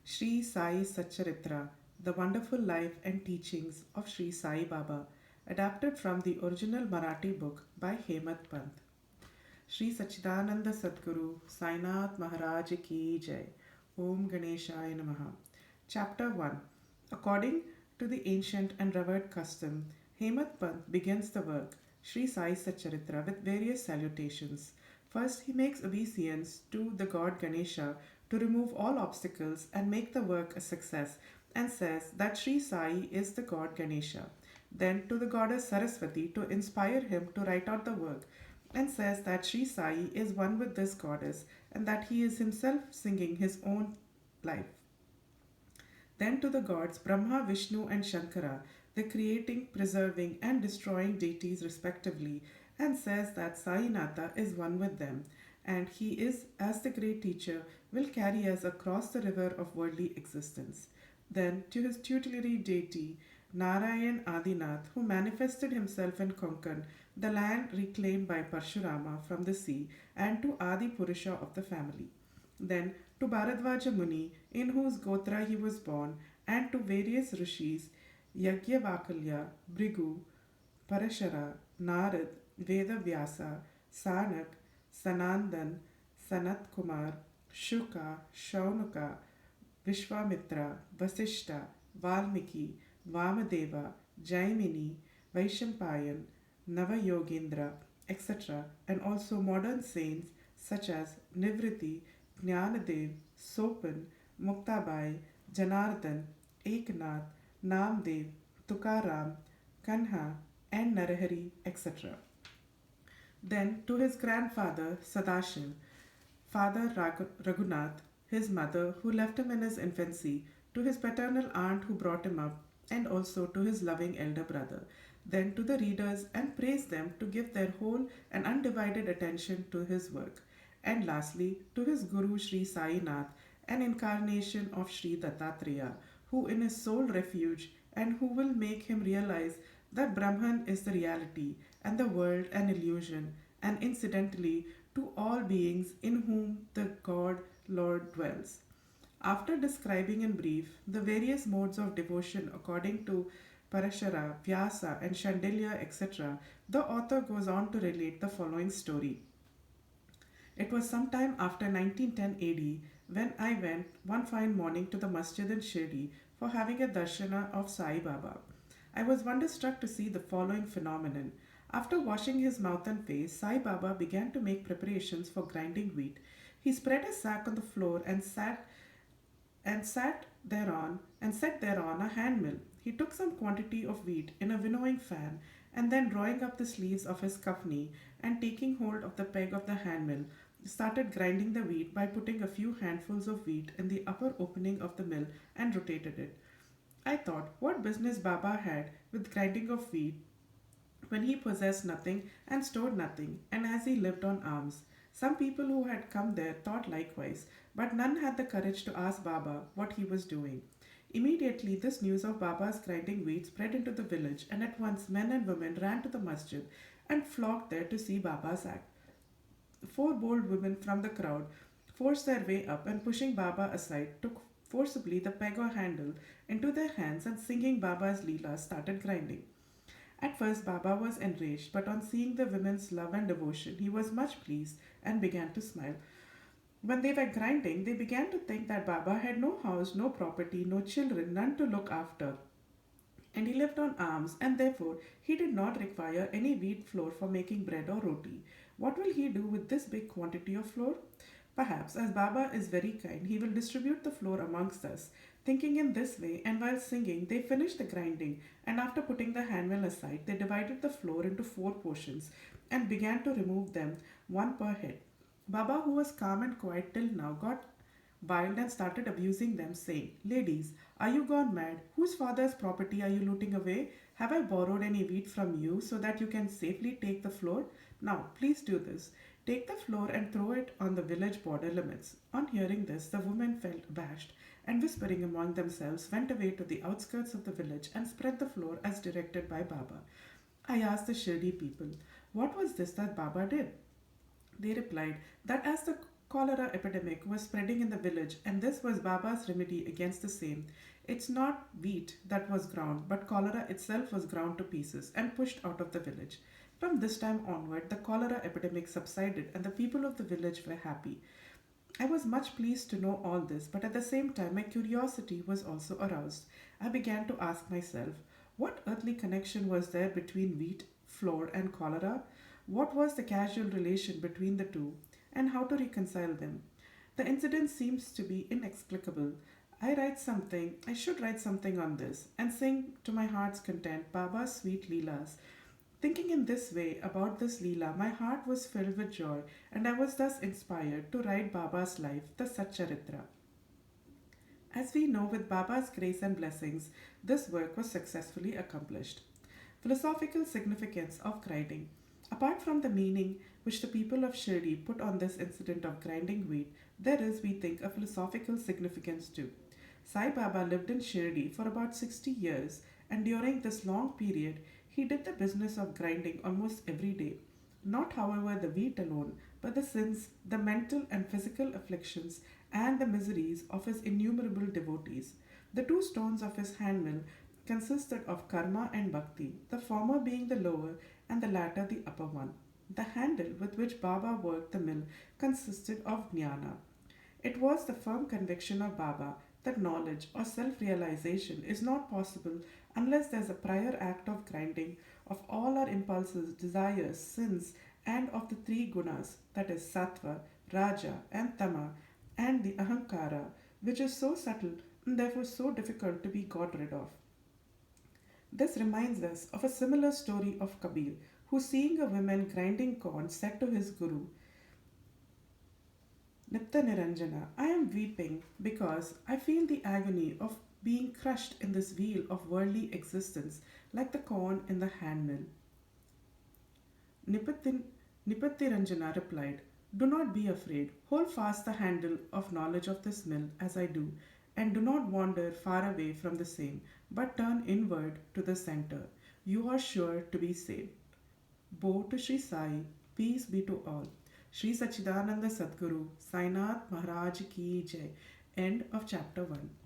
Sri Sai Satcharitra, The Wonderful Life and Teachings of Sri Sai Baba, adapted from the original Marathi book by Hemant Pant. Sri Sachidananda Sadguru Sainath Maharaj Ki Jai. Om Ganeshaya Namaha. Chapter 1. According to the ancient and revered custom, Hemant Pant begins the work, Sri Sai Satcharitra, with various salutations. First, he makes obeisance to the god Ganesha to remove all obstacles and make the work a success, and says that Sri Sai is the god Ganesha. Then, to the goddess Saraswati to inspire him to write out the work, and says that Sri Sai is one with this goddess and that he is himself singing his own life. Then to the gods Brahma, Vishnu, and Shankara, the creating, preserving, and destroying deities respectively, and says that Sainata is one with them, and he is, as the great teacher, will carry us across the river of worldly existence. Then to his tutelary deity, Narayan Adinath, who manifested himself in Konkan, the land reclaimed by Parshurama from the sea, and to Adi Purusha of the family. Then to Bharadvaja Muni, in whose Gotra he was born, and to various rishis, Yajnavalkya, Bhrigu, Parashara, Narad, Vedavyasa, Sanak, Sanandan, Sanat Kumar, Shuka, Shaunuka, Vishwamitra, Vasishta, Valmiki, Vamadeva, Jaimini, Vaishampayan, Navayogendra, etc., and also modern saints such as Nivriti, Jnanadev, Sopan, Muktabai, Janardhan, Eknath, Namdev, Tukaram, Kanha, and Narahari, etc. Then to his grandfather Sadashiv, Father Raghunath, his mother who left him in his infancy, to his paternal aunt who brought him up, and also to his loving elder brother. Then to the readers and praise them to give their whole and undivided attention to his work. And lastly, to his Guru Sri Sai Nath, an incarnation of Sri Dattatreya, who in his sole refuge and who will make him realize that Brahman is the reality and the world an illusion, and incidentally to all beings in whom the God Lord dwells. After describing in brief the various modes of devotion according to Parashara, Vyasa, and Shandilya, etc., the author goes on to relate the following story. It was sometime after 1910 AD when I went one fine morning to the masjid in Shirdi for having a darshana of Sai Baba. I was wonderstruck to see the following phenomenon. After washing his mouth and face, Sai Baba began to make preparations for grinding wheat. He spread a sack on the floor and set thereon a hand mill. He took some quantity of wheat in a winnowing fan, and then drawing up the sleeves of his kafni and taking hold of the peg of the hand mill, started grinding the wheat by putting a few handfuls of wheat in the upper opening of the mill and rotated it. I thought what business Baba had with grinding of wheat when he possessed nothing and stored nothing, and as he lived on alms. Some people who had come there thought likewise, but none had the courage to ask Baba what he was doing. Immediately, this news of Baba's grinding wheat spread into the village, and at once men and women ran to the masjid and flocked there to see Baba's act. Four bold women from the crowd forced their way up and, pushing Baba aside, took forcibly the peg or handle into their hands and, singing Baba's Leela, started grinding. At first, Baba was enraged, but on seeing the women's love and devotion, he was much pleased and began to smile. When they were grinding, they began to think that Baba had no house, no property, no children, none to look after, and he lived on alms, and therefore he did not require any wheat flour for making bread or roti. What will he do with this big quantity of flour? Perhaps, as Baba is very kind, he will distribute the flour amongst us. Thinking in this way, and while singing, they finished the grinding, and after putting the handmill aside, they divided the flour into four portions and began to remove them one per head. Baba, who was calm and quiet till now, got wild and started abusing them, saying, Ladies, are you gone mad? Whose father's property are you looting away? Have I borrowed any wheat from you so that you can safely take the floor? Now, please do this. Take the floor and throw it on the village border limits. On hearing this, the women felt abashed and, whispering among themselves, went away to the outskirts of the village and spread the floor as directed by Baba. I asked the Shirdi people, what was this that Baba did? They replied that as the cholera epidemic was spreading in the village, and this was Baba's remedy against the same. It's not wheat that was ground, but cholera itself was ground to pieces and pushed out of the village. From this time onward, the cholera epidemic subsided, and the people of the village were happy. I was much pleased to know all this, but at the same time, my curiosity was also aroused. I began to ask myself, what earthly connection was there between wheat, flour, and cholera? What was the causal relation between the two, and how to reconcile them? The incident seems to be inexplicable. I should write something on this, and sing to my heart's content Baba's sweet Leelas. Thinking in this way about this Leela, my heart was filled with joy, and I was thus inspired to write Baba's life, the Satcharitra. As we know, with Baba's grace and blessings, this work was successfully accomplished. Philosophical significance of grinding. Apart from the meaning which the people of Shirdi put on this incident of grinding wheat, there is, we think, a philosophical significance too. Sai Baba lived in Shirdi for about 60 years, and during this long period, he did the business of grinding almost every day. Not, however, the wheat alone, but the sins, the mental and physical afflictions, and the miseries of his innumerable devotees. The two stones of his handmill consisted of karma and bhakti, the former being the lower and the latter the upper one. The handle with which Baba worked the mill consisted of jnana. It was the firm conviction of Baba that knowledge or self realization is not possible unless there is a prior act of grinding of all our impulses, desires, sins, and of the three gunas, that is, sattva, raja, and tama, and the ahankara, which is so subtle and therefore so difficult to be got rid of. This reminds us of a similar story of Kabir, who, seeing a woman grinding corn, said to his guru, Nitya Niranjana, I am weeping because I feel the agony of being crushed in this wheel of worldly existence like the corn in the handmill. Nipatin, Nipatiranjana replied, Do not be afraid. Hold fast the handle of knowledge of this mill as I do, and do not wander far away from the same, but turn inward to the center. You are sure to be saved. Bow to Sri Sai, peace be to all. Sri Sachidananda Sadguru, Sainath Maharaj Ki Jai. End of chapter 1.